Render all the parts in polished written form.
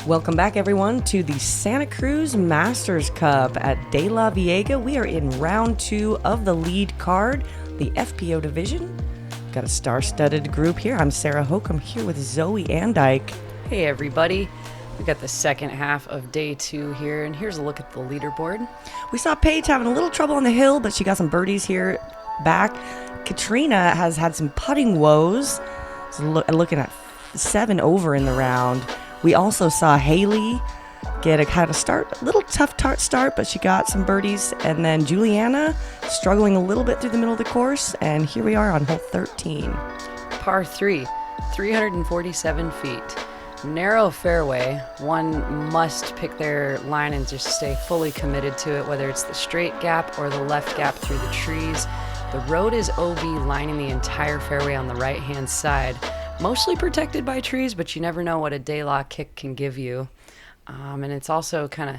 Welcome back, everyone, to the Santa Cruz Masters Cup at De La Viega. We are in round 2 of the lead card, the FPO division. Got a star-studded group here. I'm Sarah Hoke. I'm here with Zoe Andike. Hey, everybody. We got the second half of day 2 here, and here's a look at the leaderboard. We saw Paige having a little trouble on the hill, but she got some birdies here back. Katrina has had some putting woes, looking at 7 over in the round. We also saw Haley get a little tough start, but she got some birdies. And then Juliana struggling a little bit through the middle of the course. And here we are on hole 13. Par 3, 347 feet. Narrow fairway. One must pick their line and just stay fully committed to it, whether it's the straight gap or the left gap through the trees. The road is OB, lining the entire fairway on the right-hand side. Mostly protected by trees, but you never know what a De La kick can give you. And it's also kind of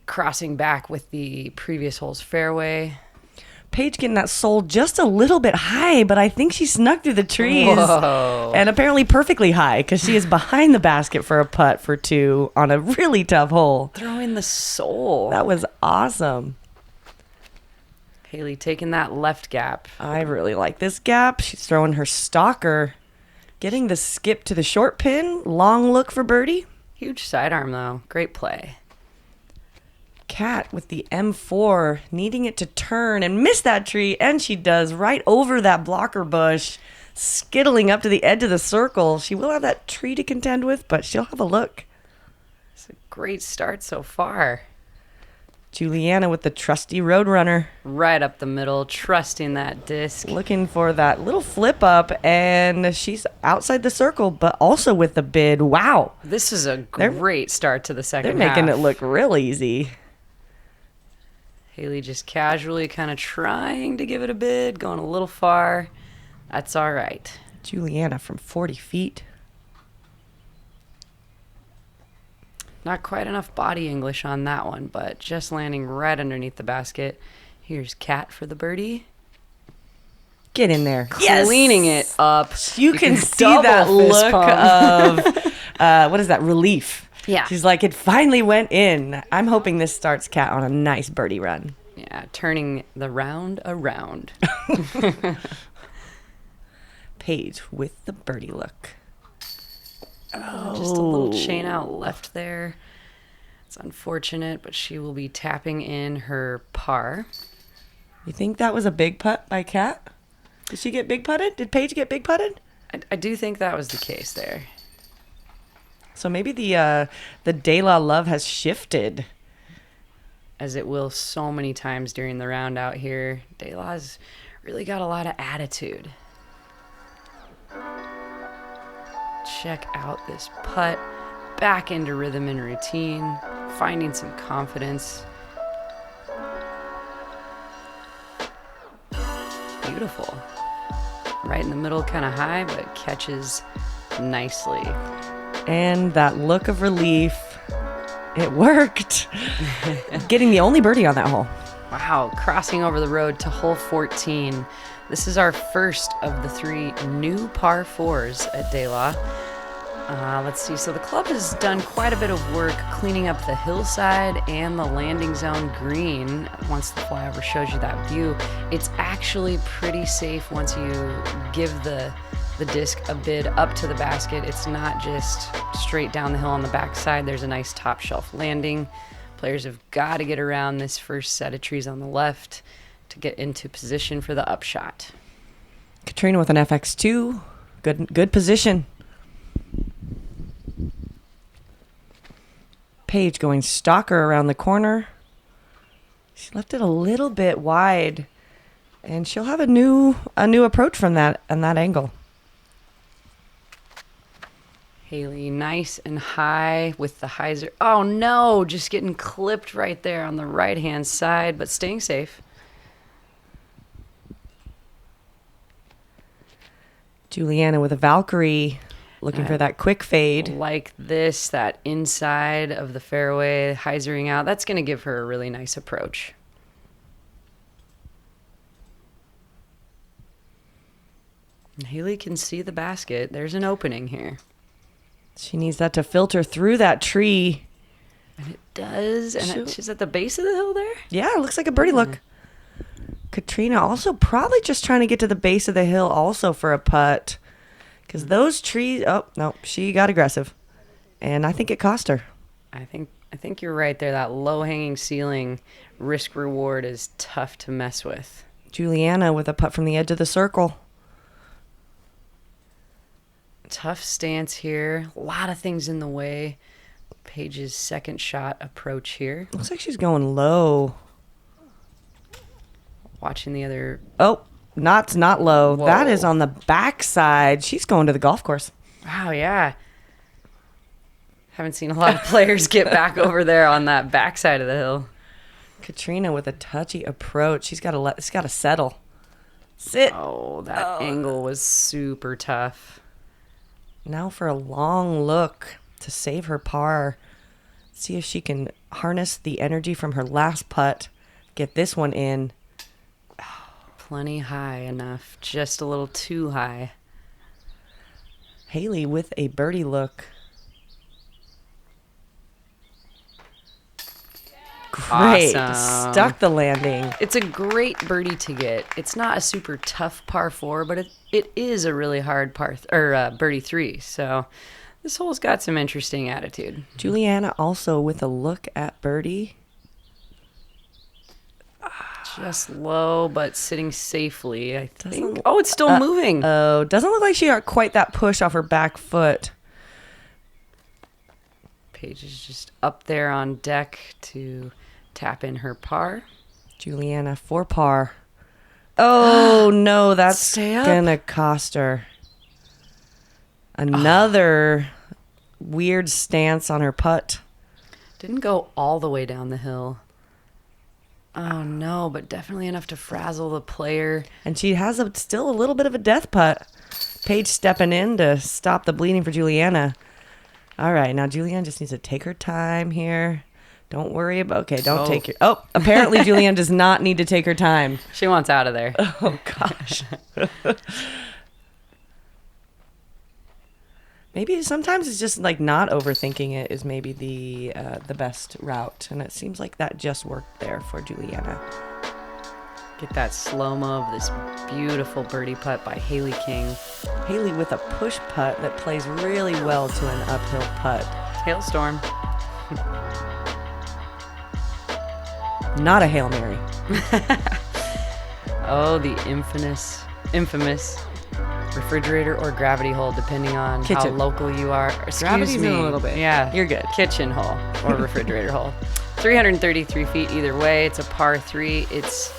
crossing back with the previous hole's fairway. Paige getting that sole just a little bit high, but I think she snuck through the trees. Whoa. And apparently perfectly high, because she is behind the basket for a putt for 2 on a really tough hole. Throw in the sole. That was awesome. Haley taking that left gap. I really like this gap. She's throwing her stalker. Getting the skip to the short pin. Long look for birdie. Huge sidearm, though. Great play. Kat with the M4, needing it to turn and miss that tree, and she does, right over that blocker bush, skittling up to the edge of the circle. She will have that tree to contend with, but she'll have a look. It's a great start so far. Juliana with the trusty Roadrunner. Right up the middle, trusting that disc. Looking for that little flip up, and she's outside the circle, but also with the bid. Wow. This is a great start to the second They're half. making it look real easy. Haley just casually kind of trying to give it a bid, going a little far. That's all right. Juliana from 40 feet. Not quite enough body English on that one, but just landing right underneath the basket. Here's Kat for the birdie. Get in there. Cleaning it up. You can see that look of, what is that, relief. Yeah. She's like, it finally went in. I'm hoping this starts Kat on a nice birdie run. Yeah, turning the round around. Paige with the birdie look. Just a little chain out left there. It's unfortunate, but she will be tapping in her par. You think that was a big putt by Kat? Did she get big putted? Did Paige get big putted? I do think that was the case there. So maybe the De La love has shifted. As it will so many times during the round out here. De La's really got a lot of attitude. Check out this putt. Back into rhythm and routine. Finding some confidence. Beautiful. Right in the middle, kind of high, but catches nicely. And that look of relief. It worked. Getting the only birdie on that hole. Wow, crossing over the road to hole 14. This is our first of the 3 new par 4s at De La. Let's see, so the club has done quite a bit of work cleaning up the hillside and the landing zone green. Once the flyover shows you that view, it's actually pretty safe once you give the disc a bid up to the basket. It's not just straight down the hill on the backside. There's a nice top shelf landing. Players have got to get around this first set of trees on the left to get into position for the upshot. Katrina with an FX2. Good position. Paige going stalker around the corner. She left it a little bit wide, and she'll have a new approach from that on that angle. Haley, nice and high with the hyzer. Oh no, just getting clipped right there on the right-hand side, but staying safe. Juliana with a Valkyrie, looking for that quick fade. Like this, that inside of the fairway, hyzering out. That's going to give her a really nice approach. Haley can see the basket. There's an opening here. She needs that to filter through that tree. And it does. And she's at the base of the hill there? Yeah, it looks like a birdie look. Katrina also probably just trying to get to the base of the hill also for a putt. Because those trees... Oh, no. She got aggressive. And I think it cost her. I think you're right there. That low-hanging ceiling risk-reward is tough to mess with. Juliana with a putt from the edge of the circle. Tough stance here. A lot of things in the way. Paige's second shot approach here. Looks like she's going low. Watching the other... Oh, not low. Whoa. That is on the backside. She's going to the golf course. Wow, yeah. Haven't seen a lot of players get back over there on that backside of the hill. Katrina with a touchy approach. She's got to settle. Sit. Oh, that angle was super tough. Now for a long look to save her par. See if she can harness the energy from her last putt. Get this one in. Plenty high enough. Just a little too high. Haley with a birdie look. Great. Awesome. Stuck the landing. It's a great birdie to get. It's not a super tough par 4, but it is a really hard birdie 3. So this hole's got some interesting attitude. Juliana also with a look at birdie. Just low, but sitting safely, I think. Oh, it's still moving. Oh, doesn't look like she got quite that push off her back foot. Paige is just up there on deck to tap in her par. Juliana for par. Oh, no, that's Stay up. gonna cost her. Another weird stance on her putt. Didn't go all the way down the hill. Oh, no, but definitely enough to frazzle the player. And she has still a little bit of a death putt. Paige stepping in to stop the bleeding for Juliana. All right, now Juliana just needs to take her time here. Don't worry about... Okay, don't take your... Oh, apparently Juliana does not need to take her time. She wants out of there. Oh, gosh. Maybe sometimes it's just like not overthinking it is maybe the best route. And it seems like that just worked there for Juliana. Get that slow-mo of this beautiful birdie putt by Haley King. Haley with a push putt that plays really well to an uphill putt. Hailstorm. Not a Hail Mary. Oh, the infamous refrigerator or gravity hole, depending on how Kitchen. local you are. Gravity's in a little bit. Yeah, You're good. Kitchen hole or refrigerator hole. 333 feet either way. It's a par 3. It's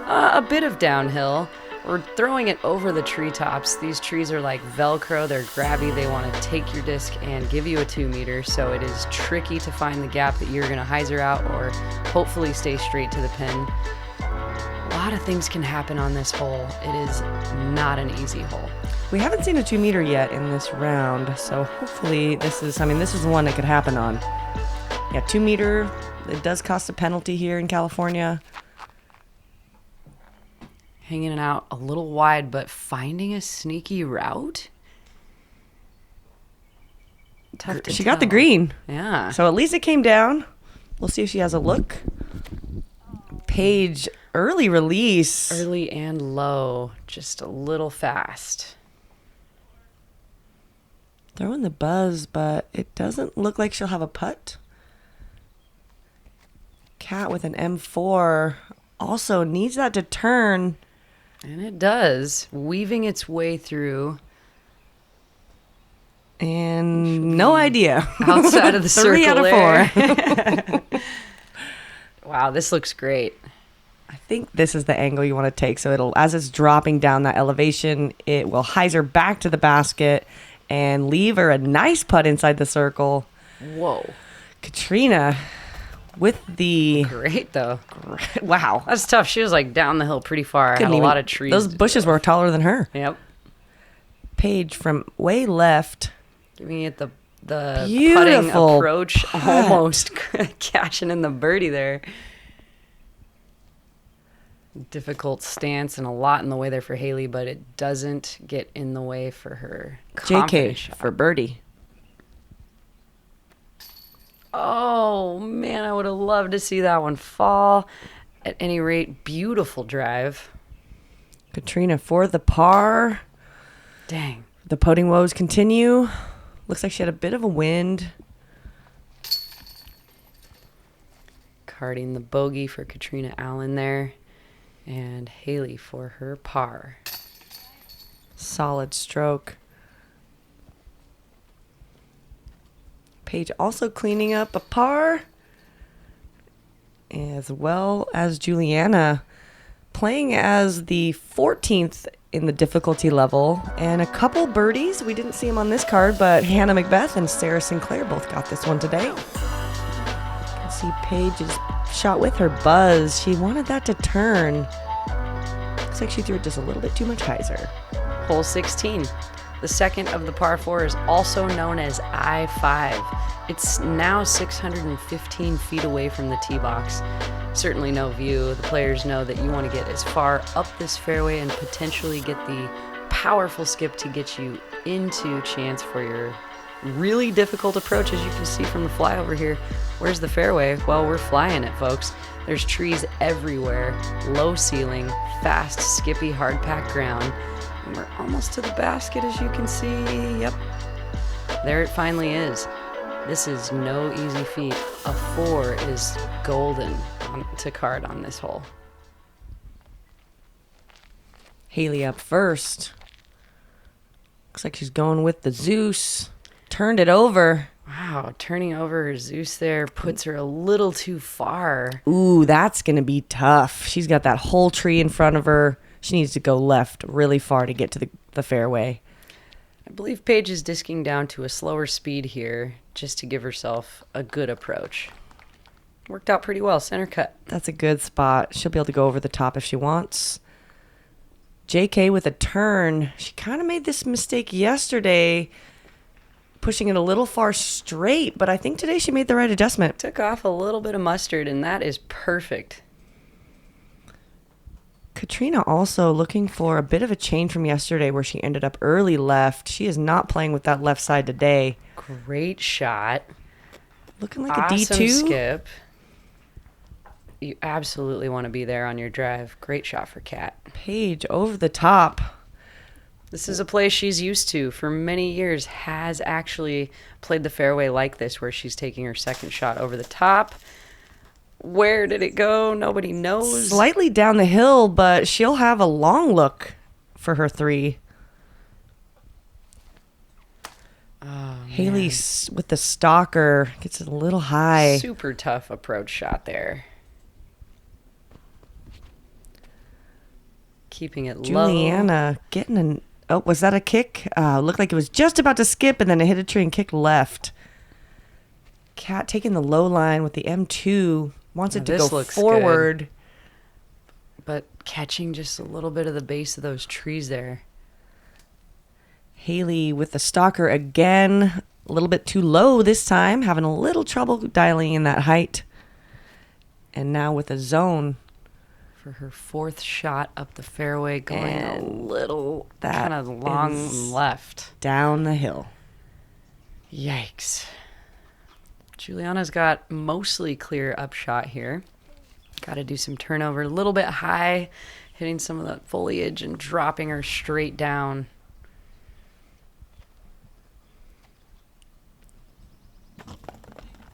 a bit of downhill. We're throwing it over the treetops. These trees are like Velcro. They're grabby. They want to take your disc and give you a 2 meter. So it is tricky to find the gap that you're going to hyzer out or hopefully stay straight to the pin. A lot of things can happen on this hole. It is not an easy hole. We haven't seen a 2 meter yet in this round. So hopefully this is the one that could happen on. Yeah, 2 meter. It does cost a penalty here in California. Hanging it out a little wide, but finding a sneaky route? Tough to She got the tell. green. Yeah. So at least it came down. We'll see if she has a look. Paige, early release. Early and low, just a little fast. Throwing the buzz, but it doesn't look like she'll have a putt. Cat with an M4 also needs that to turn. And it does, weaving its way through. And no idea. Outside of the 3 circle out of 4. Wow, this looks great. I think this is the angle you want to take. So it'll, as it's dropping down that elevation, it will hyzer back to the basket and leave her a nice putt inside the circle. Whoa. Katrina with the... Great, though. Wow. That's tough. She was like down the hill pretty far. Had a lot of trees. Those bushes were taller than her. Yep. Paige from way left. Giving it the putting Beautiful approach, putt. almost cashing in the birdie there. Difficult stance and a lot in the way there for Haley, but it doesn't get in the way for her confident JK shot. for birdie. Oh, man, I would have loved to see that one fall. At any rate, beautiful drive. Katrina for the par. Dang. The putting woes continue. Looks like she had a bit of a wind. Carding the bogey for Katrina Allen there. And Haley for her par. Solid stroke. Paige also cleaning up a par. As well as Juliana playing as the 14th in the difficulty level. And a couple birdies. We didn't see them on this card, but Hannah Macbeth and Sarah Sinclair both got this one today. You can see Paige's shot with her buzz. She wanted that to turn. Looks like she threw it just a little bit too much hyzer. Hole 16. The second of the par 4 is also known as I-5. It's now 615 feet away from the tee box. Certainly no view. The players know that you want to get as far up this fairway and potentially get the powerful skip to get you into chance for your really difficult approach, as you can see from the flyover here. Where's the fairway? Well, we're flying it, folks. There's trees everywhere, low ceiling, fast, skippy, hard-packed ground. And we're almost to the basket, as you can see. Yep. There it finally is. This is no easy feat. A 4 is golden to card on this hole. Haley up first. Looks like she's going with the Zeus. Turned it over. Wow, turning over her Zeus there puts her a little too far. Ooh, that's going to be tough. She's got that whole tree in front of her. She needs to go left really far to get to the fairway. I believe Paige is disking down to a slower speed here just to give herself a good approach. Worked out pretty well, center cut. That's a good spot. She'll be able to go over the top if she wants. JK with a turn. She kind of made this mistake yesterday, pushing it a little far straight, but I think today she made the right adjustment. Took off a little bit of mustard, and that is perfect. Katrina also looking for a bit of a change from yesterday where she ended up early left. She is not playing with that left side today. Great shot. Looking like Awesome a D2. skip. You absolutely want to be there on your drive. Great shot for Kat. Paige over the top. This is a play she's used to for many years, has actually played the fairway like this, where she's taking her second shot over the top. Where did it go? Nobody knows. Slightly down the hill, but she'll have a long look for her 3. Oh, Haley with the stalker gets it a little high. Super tough approach shot there. Keeping it low. Juliana getting an... Oh, was that a kick? Looked like it was just about to skip, and then it hit a tree and kicked left. Kat taking the low line with the M2. Wants it to go forward. Good, but catching just a little bit of the base of those trees there. Haley with the stalker again. A little bit too low this time. Having a little trouble dialing in that height. And now with a zone. For her 4th shot up the fairway, going a And little that kind of long is left. Down the hill. Yikes. Juliana's got mostly clear upshot here. Got to do some turnover. A little bit high, hitting some of the foliage and dropping her straight down.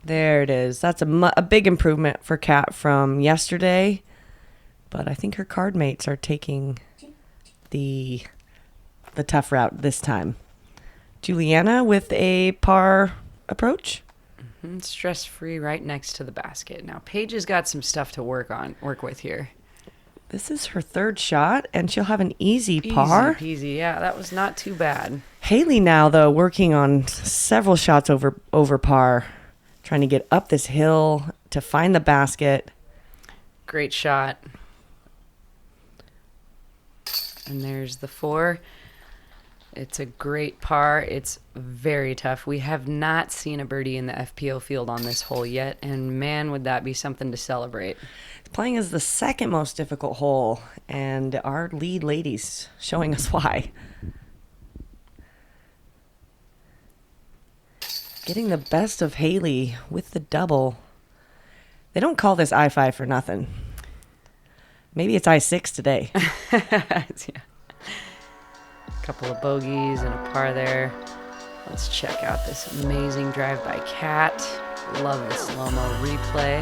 There it is. That's a big improvement for Kat from yesterday. But I think her card mates are taking the tough route this time. Juliana with a par approach. Stress-free right next to the basket. Now, Paige has got some stuff to work with here. This is her 3rd shot, and she'll have an easy par. Easy peasy. Yeah, that was not too bad. Haley now, though, working on several shots over par, trying to get up this hill to find the basket. Great shot. And there's the 4. It's a great par. It's very tough. We have not seen a birdie in the FPO field on this hole yet, and man, would that be something to celebrate. Playing is the second most difficult hole, and our lead ladies showing us why. Getting the best of Haley with the double. They don't call this I-5 for nothing. Maybe it's I-6 today. Yeah. Couple of bogeys and a par there. Let's check out this amazing drive by Kat. Love the slow-mo replay.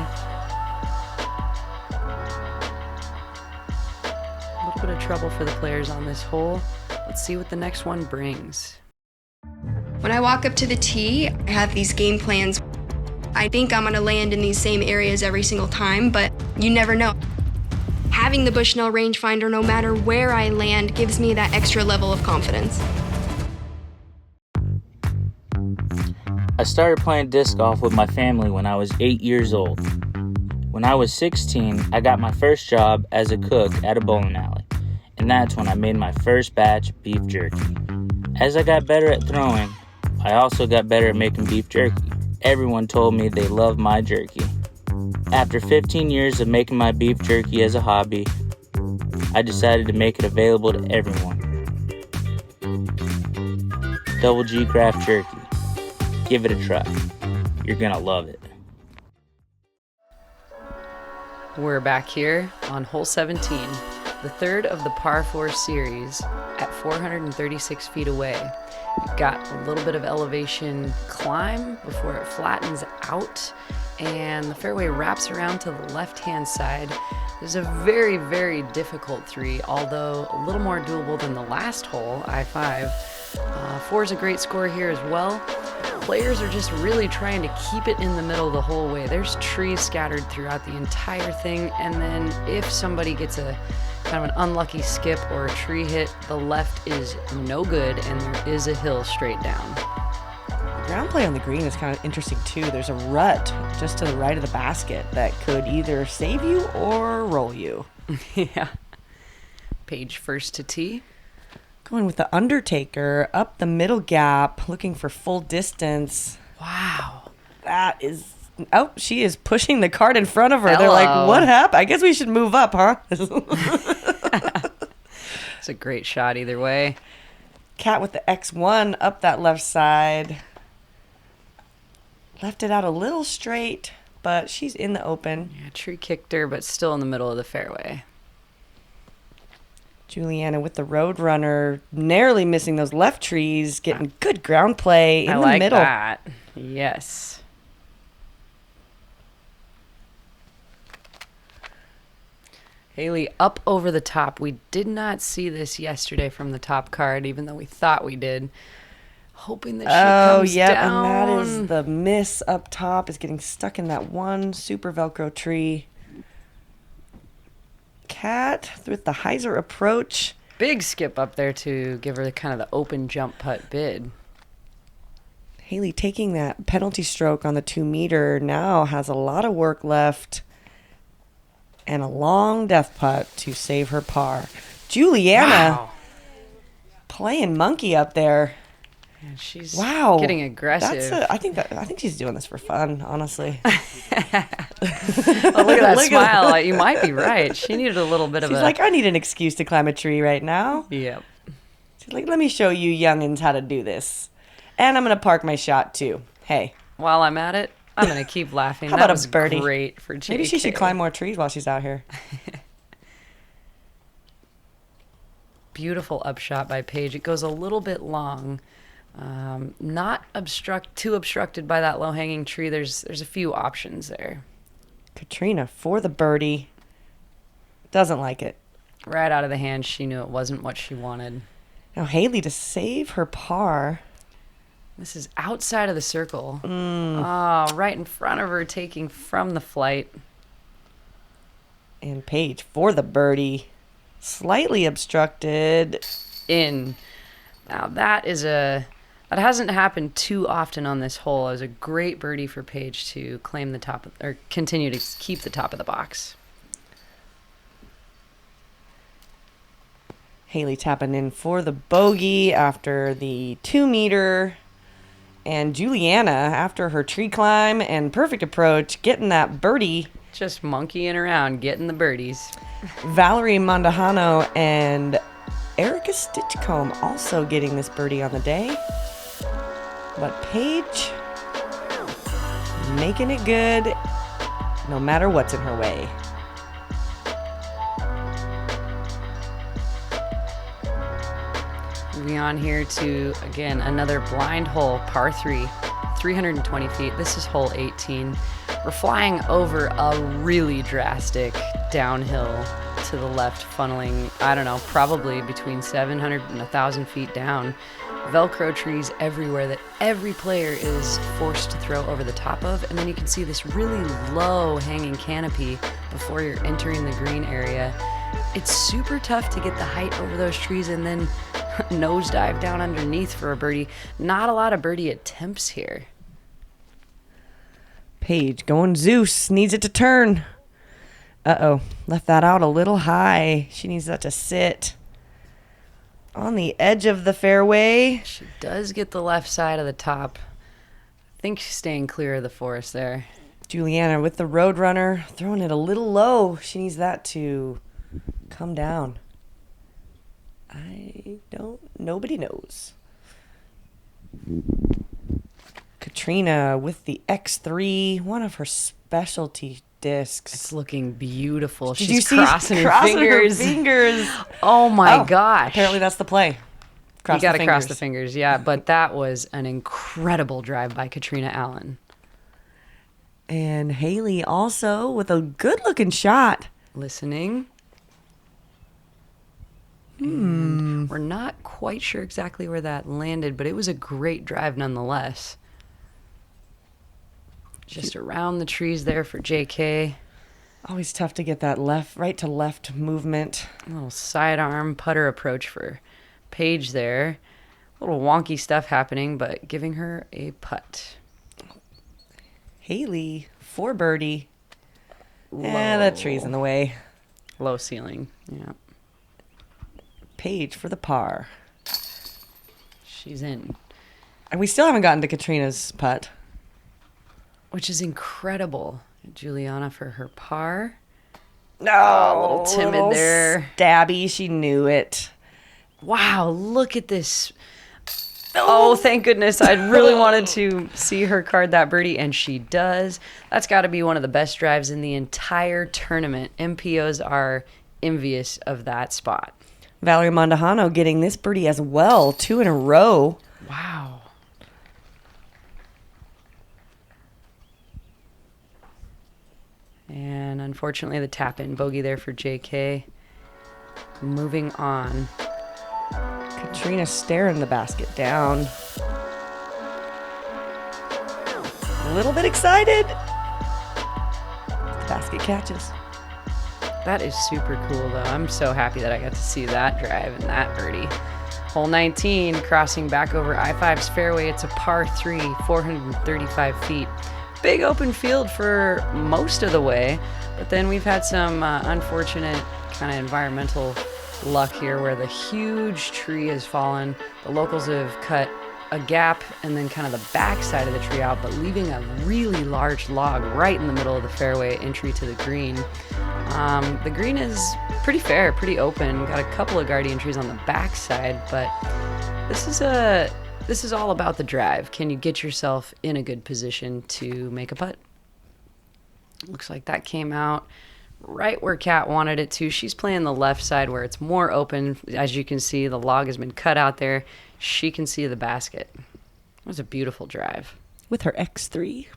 A little bit of trouble for the players on this hole. Let's see what the next one brings. When I walk up to the tee, I have these game plans. I think I'm gonna land in these same areas every single time, but you never know. Having the Bushnell rangefinder, no matter where I land, gives me that extra level of confidence. I started playing disc golf with my family when I was 8 years old. When I was 16, I got my first job as a cook at a bowling alley, and that's when I made my first batch of beef jerky. As I got better at throwing, I also got better at making beef jerky. Everyone told me they loved my jerky. After 15 years of making my beef jerky as a hobby, I decided to make it available to everyone. Double G Craft Jerky. Give it a try. You're gonna love it. We're back here on hole 17, the third of the par 4 series at 436 feet away. We've got a little bit of elevation climb before it flattens out, and the fairway wraps around to the left-hand side. There's a very, very difficult 3, although a little more doable than the last hole, I-5. 4 is a great score here as well. Players are just really trying to keep it in the middle the whole way. There's trees scattered throughout the entire thing, and then if somebody gets a kind of an unlucky skip or a tree hit, the left is no good, and there is a hill straight down. Ground play on the green is kind of interesting too. There's a rut just to the right of the basket that could either save you or roll you. Yeah. Paige first to tee. Going with the Undertaker up the middle gap, looking for full distance. Wow. That is... Oh, she is pushing the cart in front of her. Hello. They're like, what happened? I guess we should move up, huh? It's a great shot either way. Cat with the X1 up that left side. Left it out a little straight, but she's in the open. Yeah, tree kicked her, but still in the middle of the fairway. Juliana with the Roadrunner, narrowly missing those left trees, getting good ground play in the middle. I like that. Yes. Haley up over the top. We did not see this yesterday from the top card, even though we thought we did. Hoping that she comes down. And that is the miss up top, is getting stuck in that one super Velcro tree. Cat with the hyzer approach. Big skip up there to give her kind of the open jump putt bid. Haley taking that penalty stroke on the 2 meter now has a lot of work left and a long death putt to save her par. Juliana playing monkey up there. Yeah, she's wow, getting aggressive. I think she's doing this for fun, honestly. Oh, look at that smile. You might be right. She needed a little bit of She's like, I need an excuse to climb a tree right now. Yep. She's like, let me show you youngins how to do this. And I'm going to park my shot, too. Hey. While I'm at it, I'm going to keep laughing. How that about was a birdie? Great for JK. Maybe she should climb more trees while she's out here. Beautiful upshot by Paige. It goes a little bit long. Not too obstructed by that low-hanging tree. There's a few options there. Katrina for the birdie. Doesn't like it. Right out of the hand, she knew it wasn't what she wanted. Now Haley to save her par. This is outside of the circle. Right in front of her, taking from the flight. And Paige for the birdie. Slightly obstructed. In. Now that hasn't happened too often on this hole. It was a great birdie for Paige to claim the top or continue to keep the top of the box. Haley tapping in for the bogey after the 2-meter. And Juliana, after her tree climb and perfect approach, getting that birdie. Just monkeying around, getting the birdies. Valerie Mondahano and Erica Stitchcomb also getting this birdie on the day. But Paige making it good no matter what's in her way. Moving on here to, again, another blind hole, par 3, 320 feet. This is hole 18. We're flying over a really drastic downhill to the left, funneling, I don't know, probably between 700 and 1,000 feet down. Velcro trees everywhere that every player is forced to throw over the top of. And then you can see this really low hanging canopy before you're entering the green area. It's super tough to get the height over those trees and then nosedive down underneath for a birdie. Not a lot of birdie attempts here. Paige going Zeus, needs it to turn. Uh-oh, left that out a little high. She needs that to sit on the edge of the fairway. She does get the left side of the top. I think she's staying clear of the forest there. Juliana with the Roadrunner, throwing it a little low. She needs that to come down. Nobody knows. Katrina with the X3, one of her specialty discs. It's looking beautiful. Did She's you see crossing her fingers. Oh my gosh. Apparently that's the play. You got to cross the fingers, yeah. But that was an incredible drive by Katrina Allen. And Haley also with a good-looking shot. Listening. And we're not quite sure exactly where that landed, but it was a great drive nonetheless. Just around the trees there for JK. Always tough to get that right to left movement. A little sidearm putter approach for Paige there. A little wonky stuff happening, but giving her a putt. Haley for birdie. That tree's in the way. Low ceiling, yeah. Paige for the par. She's in. And we still haven't gotten to Katrina's putt. Which is incredible. Juliana for her par. No, a little timid there. Stabby, she knew it. Wow, look at this. Oh, thank goodness. I really wanted to see her card that birdie, and she does. That's got to be one of the best drives in the entire tournament. MPOs are envious of that spot. Valerie Mondahano getting this birdie as well, 2 in a row. Wow. And unfortunately, the tap-in bogey there for JK. Moving on. Katrina staring the basket down. A little bit excited. The basket catches. That is super cool, though. I'm so happy that I got to see that drive and that birdie. Hole 19, crossing back over I-5's fairway. It's a par 3, 435 feet. Big open field for most of the way, but then we've had some unfortunate kind of environmental luck here where the huge tree has fallen. The locals have cut a gap and then kind of the back side of the tree out, but leaving a really large log right in the middle of the fairway entry to the green. The green is pretty fair, pretty open. Got a couple of guardian trees on the back side, but this is all about the drive. Can you get yourself in a good position to make a putt? Looks like that came out right where Kat wanted it to. She's playing the left side where it's more open. As you can see, the log has been cut out there. She can see the basket. It was a beautiful drive. With her X3.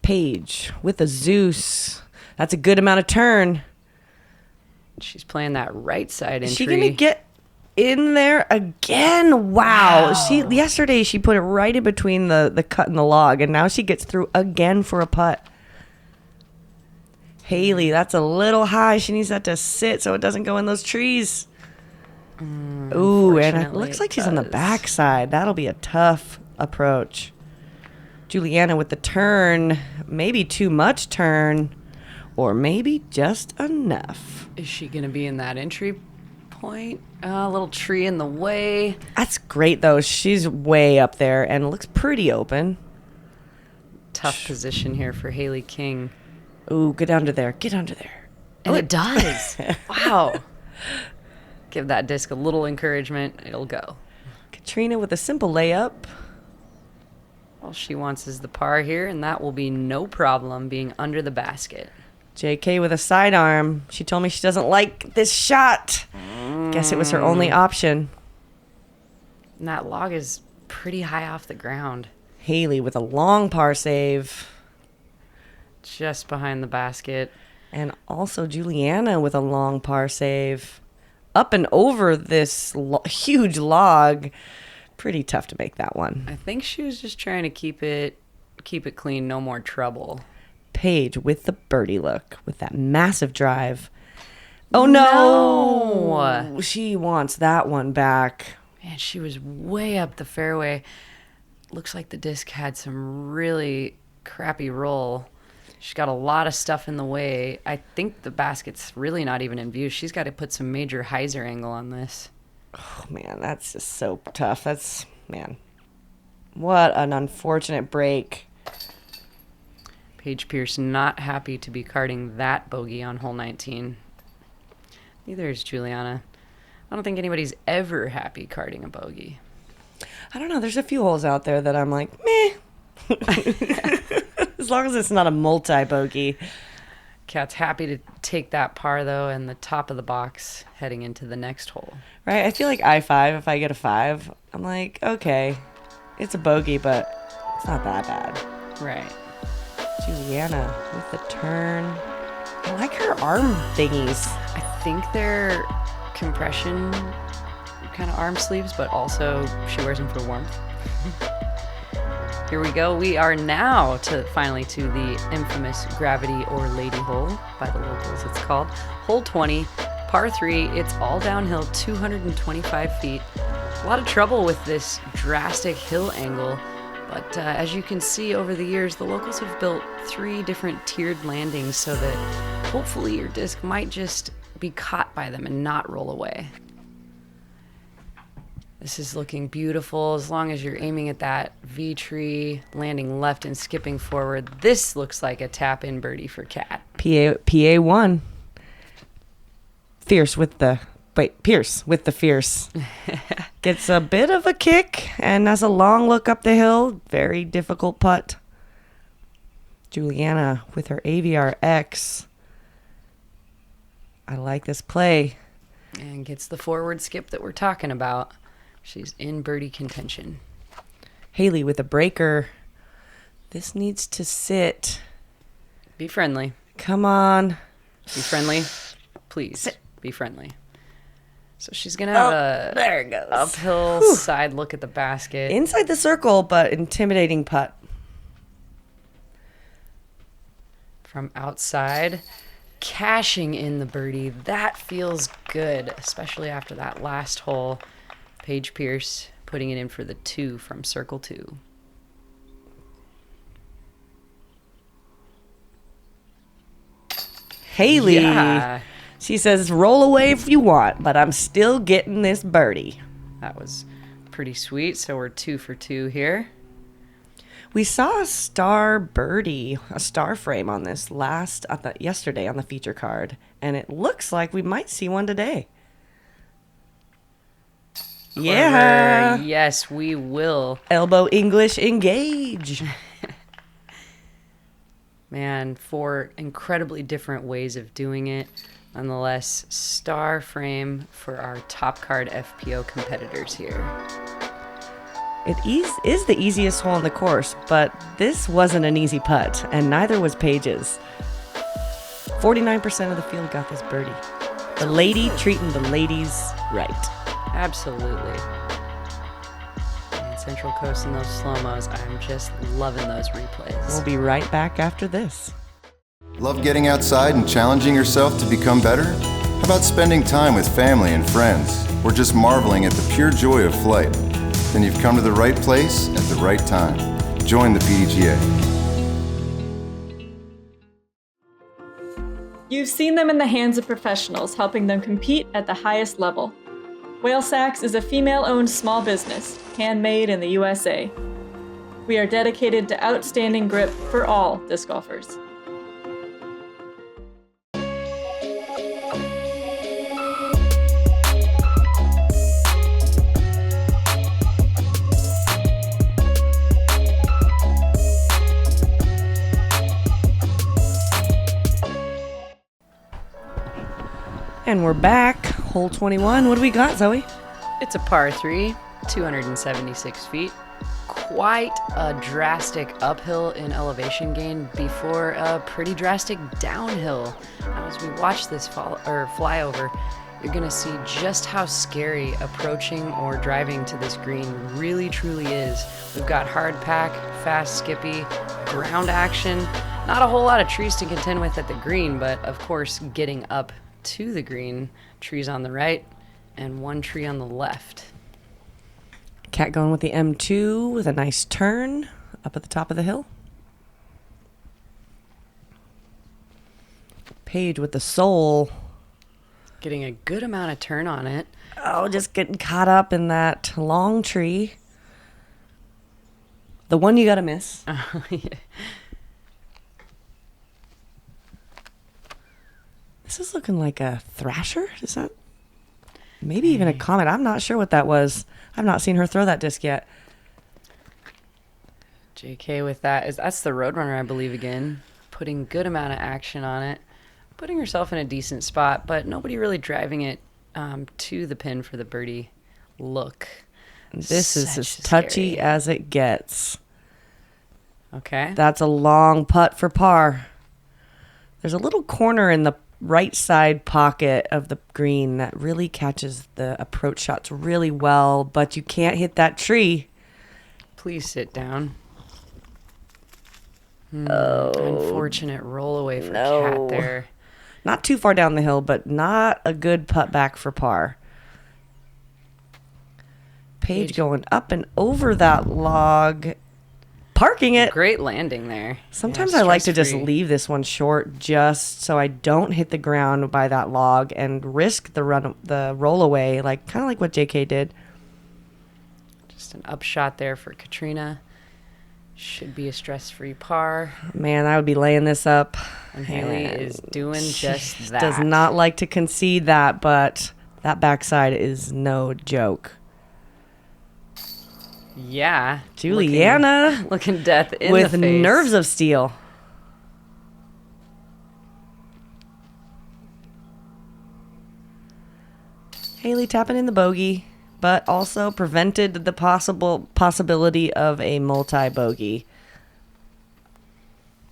Paige with a Zeus. That's a good amount of turn. She's playing that right side entry. Is she going to get in there again? Wow. Yesterday she put it right in between the cut and the log, and now she gets through again for a putt. Haley, that's a little high. She needs that to sit so it doesn't go in those trees. Ooh, and it looks like she's on the backside. That'll be a tough approach. Juliana with the turn, maybe too much turn, or maybe just enough. Is she going to be in that entry point? A little tree in the way. That's great, though. She's way up there and looks pretty open. Tough position here for Haley King. Ooh, get under there. Get under there. And it does. Wow. Give that disc a little encouragement. It'll go. Katrina with a simple layup. All she wants is the par here, and that will be no problem being under the basket. JK with a sidearm. She told me she doesn't like this shot. Guess it was her only option. And that log is pretty high off the ground. Haley with a long par save. Just behind the basket. And also Juliana with a long par save. Up and over this huge log. Pretty tough to make that one. I think she was just trying to keep it clean, no more trouble. Paige with the birdie look, with that massive drive. Oh no! She wants that one back. Man, she was way up the fairway. Looks like the disc had some really crappy roll. She's got a lot of stuff in the way. I think the basket's really not even in view. She's got to put some major hyzer angle on this. Oh, man, that's just so tough. Man, what an unfortunate break. Paige Pierce not happy to be carding that bogey on hole 19. Neither is Juliana. I don't think anybody's ever happy carding a bogey. I don't know. There's a few holes out there that I'm like, meh. As long as it's not a multi-bogey. Kat's happy to take that par, though, and the top of the box heading into the next hole. Right? I feel like I-5, if I get a 5, I'm like, okay, it's a bogey, but it's not that bad. Right. Juliana with the turn. I like her arm thingies. I think they're compression kind of arm sleeves, but also she wears them for warmth. Here we go. We are now finally to the infamous gravity or lady hole, by the locals it's called. Hole 20, par 3. It's all downhill, 225 feet. A lot of trouble with this drastic hill angle, but as you can see over the years, the locals have built 3 different tiered landings so that hopefully your disc might just be caught by them and not roll away. This is looking beautiful as long as you're aiming at that V-tree, landing left and skipping forward. This looks like a tap-in birdie for Kat. PA1. Pierce with the fierce. Gets a bit of a kick and has a long look up the hill. Very difficult putt. Juliana with her AVR X. I like this play. And gets the forward skip that we're talking about. She's in birdie contention. Haley with a breaker. This needs to sit. Be friendly. Come on. Be friendly. Please. Sit. Be friendly. So she's going to have there it goes. Uphill side look at the basket. Inside the circle, but intimidating putt. From outside. Cashing in the birdie. That feels good, especially after that last hole. Paige Pierce putting it in for the 2 from circle 2. Haley. Yeah. She says, roll away if you want, but I'm still getting this birdie. That was pretty sweet. So we're 2 for 2 here. We saw a star birdie, a star frame on this yesterday on the feature card, and it looks like we might see one today. Korver. Yeah. Yes, we will. Elbow English engage. Man, 4 incredibly different ways of doing it. Nonetheless, star frame for our top card FPO competitors here. It is the easiest hole on the course, but this wasn't an easy putt, and neither was Paige's. 49% of the field got this birdie. The lady treating the ladies right. Absolutely. And Central Coast and those slow-mos, I'm just loving those replays. We'll be right back after this. Love getting outside and challenging yourself to become better? How about spending time with family and friends, or just marveling at the pure joy of flight? Then you've come to the right place at the right time. Join the PDGA. You've seen them in the hands of professionals, helping them compete at the highest level. Whale Sacks is a female-owned small business, handmade in the USA. We are dedicated to outstanding grip for all disc golfers. And we're back. Hole 21. What do we got, Zoe? It's a par 3, 276 feet. Quite a drastic uphill in elevation gain before a pretty drastic downhill. Now, as we watch this flyover, you're going to see just how scary approaching or driving to this green really truly is. We've got hard pack, fast skippy, ground action. Not a whole lot of trees to contend with at the green, but of course getting up to the green, trees on the right and one tree on the left. Cat going with the M2 with a nice turn up at the top of the hill. Paige with the soul. Getting a good amount of turn on it. Oh, just getting caught up in that long tree. The one you gotta miss. Yeah. This is looking like a thrasher. Is that maybe even a comet? I'm not sure what that was. I've not seen her throw that disc yet. JK with that's the Roadrunner, I believe, again. Putting good amount of action on it. Putting herself in a decent spot, but nobody really driving it to the pin for the birdie look. This is Such as a touchy scary- as it gets. Okay. That's a long putt for par. There's a little corner in the right side pocket of the green that really catches the approach shots really well, but you can't hit that tree. Please sit down. Unfortunate roll away for Cat there. Not too far down the hill, but not a good putt back for par. Paige going up and over that log, parking it. Great landing there. Sometimes Yeah, I like to just stress-free. leave this one short just so I don't hit the ground by that log and risk the roll away, like kind of like what JK did. Just an upshot there for Katrina. Should be a stress-free par. Man, I would be laying this up. And Haley is doing just that. Does not like to concede that, but that backside is no joke. Yeah. Juliana Looking death in with the face. nerves of steel. Haley tapping in the bogey, but also prevented the possibility of a multi-bogey.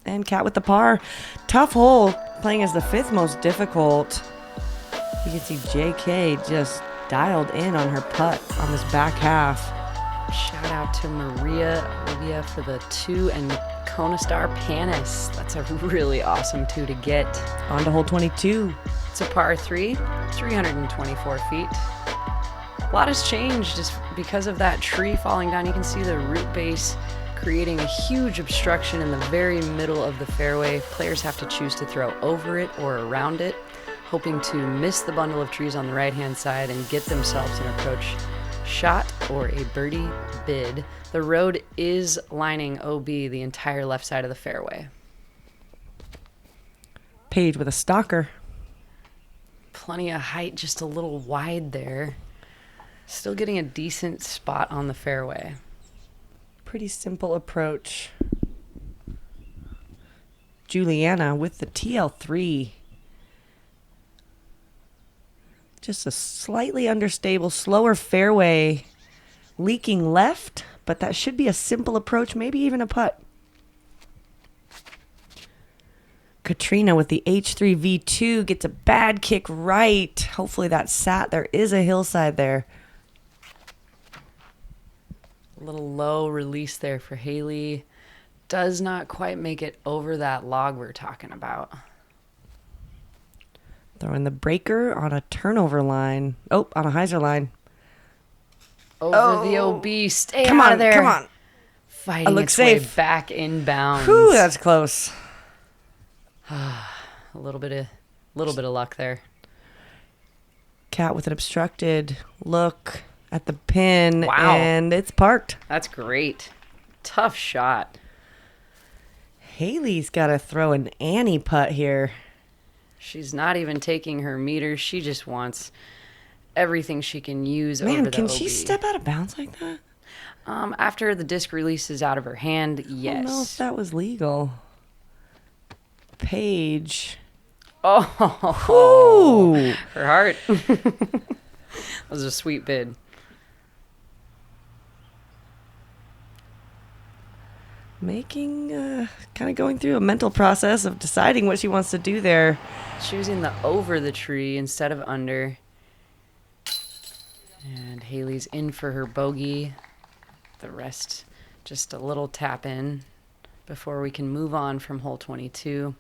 And Cat with the par. Tough hole, playing as the fifth most difficult. You can see JK just dialed in on her putt on this back half. Shout out to Maria Olivia for the 2 and Kona Star Panis. That's a really awesome 2 to get. On to hole 22. It's a par 3, 324 feet. A lot has changed just because of that tree falling down. You can see the root base creating a huge obstruction in the very middle of the fairway. Players have to choose to throw over it or around it, hoping to miss the bundle of trees on the right-hand side and get themselves an approach shot or a birdie bid. The road is lining OB the entire left side of the fairway. Paige with a stalker. Plenty of height, just a little wide there. Still getting a decent spot on the fairway. Pretty simple approach. Juliana with the TL3. Just a slightly understable, slower fairway, leaking left, but that should be a simple approach, maybe even a putt. Katrina with the H3V2 gets a bad kick right. Hopefully that sat. There is a hillside there. A little low release there for Haley. Does not quite make it over that log we're talking about. Throwing the breaker on a turnover line. Oh, on a hyzer line. Over the OB. Stay Come out on, of there. come on. Fighting look its way safe. back inbounds. Whew, that's close. A little bit of Little bit of luck there. Kat with an obstructed look at the pin. Wow. And it's parked. That's great. Tough shot. Haley's got to throw an Annie putt here. She's not even taking her meters. She just wants everything she can use over Man, the can OB. she step out of bounds like that? After the disc releases out of her hand, I don't yes. know if that was legal. Paige. Oh, Ooh. her heart. That was a sweet bid. Kind of going through a mental process of deciding what she wants to do there. Choosing the over the tree instead of under. And Haley's in for her bogey. The rest just a little tap in before we can move on from hole 22.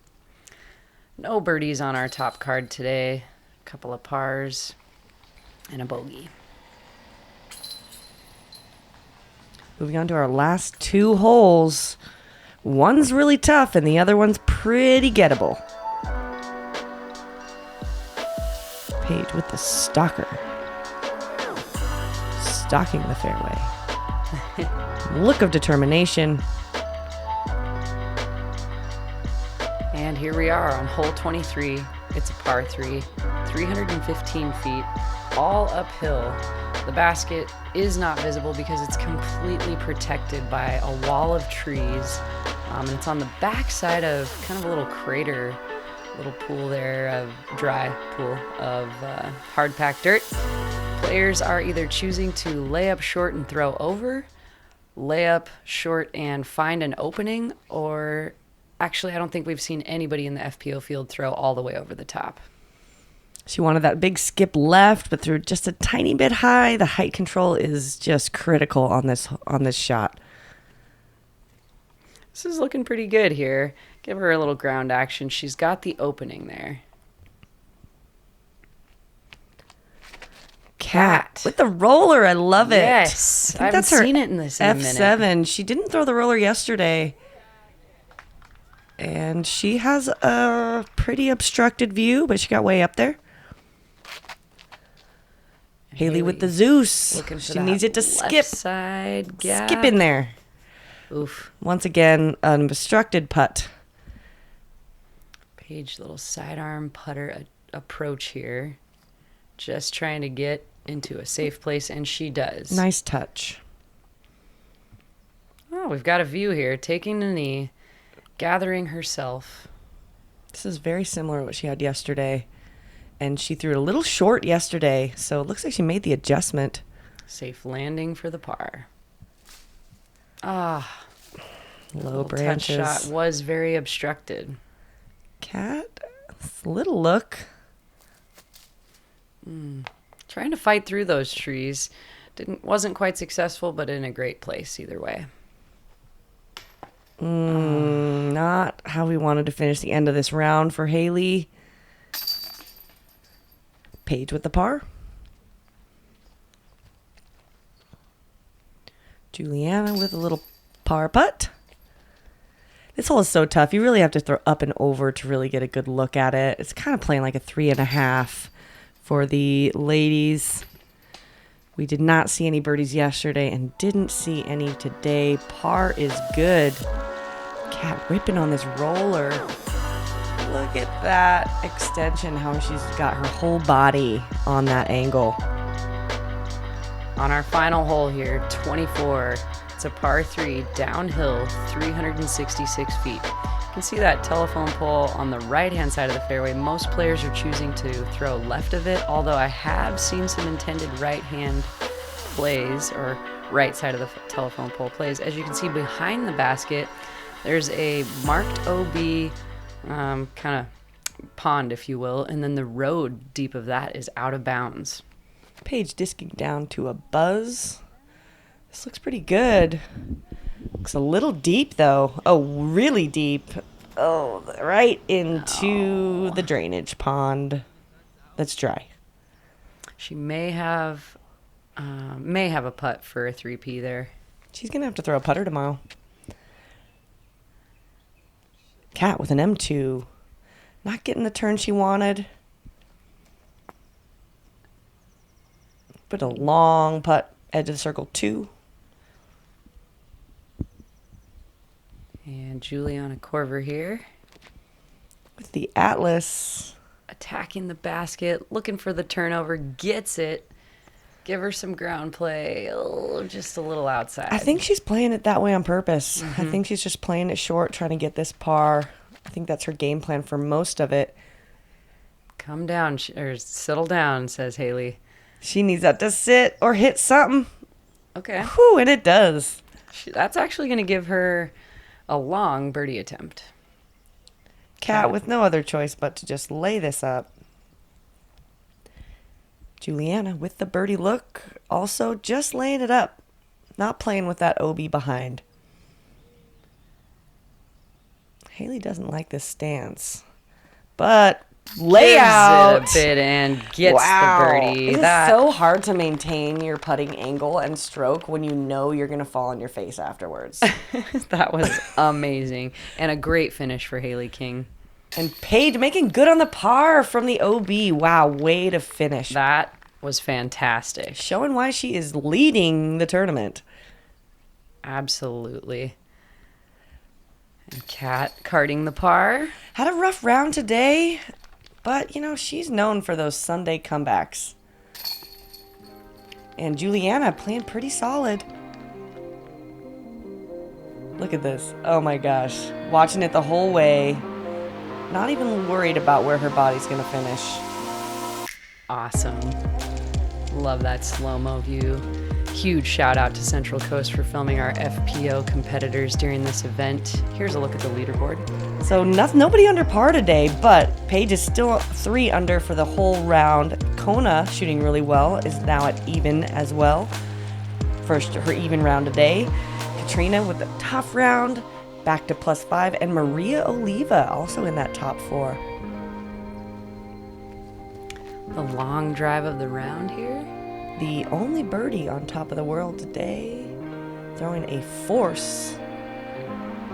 No birdies on our top card today. A couple of pars and a bogey. Moving on to our last two holes. One's really tough and the other one's pretty gettable. Paige with the stalker. Stalking the fairway. Look of determination. And here we are on hole 23. It's a par 3, 315 feet, all uphill. The basket is not visible because it's completely protected by a wall of trees. And it's on the back side of kind of a little crater, little pool there, of dry pool of hard-packed dirt. Players are either choosing to lay up short and throw over, lay up short and find an opening, or actually I don't think we've seen anybody in the FPO field throw all the way over the top. She wanted that big skip left, but threw just a tiny bit high. The height control is just critical on this shot. This is looking pretty good here. Give her a little ground action. She's got the opening there. Cat with the roller. I love it. Yes. I haven't seen it in this in a minute. F7. She didn't throw the roller yesterday. And she has a pretty obstructed view, but she got way up there. Haley with the Zeus. Looking for She that needs it to left skip. Side gap. Skip in there. Oof. Once again, an obstructed putt. Paige, little sidearm putter approach here. Just trying to get into a safe place, and she does. Nice touch. Oh, we've got a view here. Taking a knee, gathering herself. This is very similar to what she had yesterday. And she threw it a little short yesterday, so it looks like she made the adjustment. Safe landing for the par. Ah. Low branches. Touch shot was very obstructed. Cat, little look. Trying to fight through those trees. Wasn't quite successful, but in a great place either way. Not how we wanted to finish the end of this round for Haley. Paige with the par. Juliana with a little par putt. This hole is so tough. You really have to throw up and over to really get a good look at it. It's kind of playing like a 3.5 for the ladies. We did not see any birdies yesterday and didn't see any today. Par is good. Cat ripping on this roller. Look at that extension, how she's got her whole body on that angle. On our final hole here, 24. It's a par 3, downhill, 366 feet. You can see that telephone pole on the right-hand side of the fairway. Most players are choosing to throw left of it, although I have seen some intended right-hand plays, or right side of the telephone pole plays. As you can see behind the basket, there's a marked OB kind of pond, if you will, and then the road deep of that is out of bounds. Paige disking down to a buzz. This looks pretty good. Looks a little deep, though. Oh, really deep. Oh, right into the drainage pond. That's dry. She may have a putt for a 3P there. She's going to have to throw a putter tomorrow. Cat with an M2. Not getting the turn she wanted. But a long putt, edge of the circle 2. And Juliana Korver here. With the Atlas. Attacking the basket, looking for the turnover, gets it. Give her some ground play. Oh, just a little outside. I think she's playing it that way on purpose. I think she's just playing it short, trying to get this par. I think that's her game plan for most of it. Come down, or settle down, says Haley. She needs that to sit or hit something. Okay. Whew, and it does. That's actually going to give her a long birdie attempt. Kat with no other choice but to just lay this up. Juliana with the birdie look, also just laying it up. Not playing with that OB behind. Haley doesn't like this stance. But layout. Gives it a bit and gets the birdie. It is so hard to maintain your putting angle and stroke when you know you're going to fall on your face afterwards. That was amazing. And a great finish for Haley King. And Paige making good on the par from the OB. Wow, way to finish. That was fantastic. Showing why she is leading the tournament. Absolutely. And Kat carding the par. Had a rough round today, but, you know, she's known for those Sunday comebacks. And Juliana playing pretty solid. Look at this. Oh my gosh. Watching it the whole way. Not even worried about where her body's going to finish. Awesome. Love that slow-mo view. Huge shout out to Central Coast for filming our FPO competitors during this event. Here's a look at the leaderboard. So nobody under par today, but Paige is still 3 under for the whole round. Kona, shooting really well, is now at even as well. First, her even round today. Katrina with a tough round, back to +5. And Maria Oliva also in that top 4. The long drive of the round here. The only birdie on top of the world today. Throwing a force.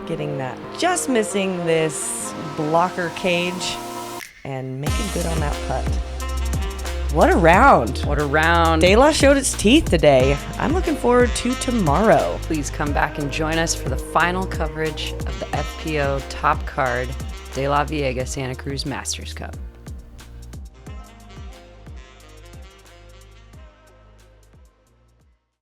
Getting that. Just missing this blocker cage. And making good on that putt. What a round. What a round. De La showed its teeth today. I'm looking forward to tomorrow. Please come back and join us for the final coverage of the FPO Top Card De La Viega Santa Cruz Masters Cup.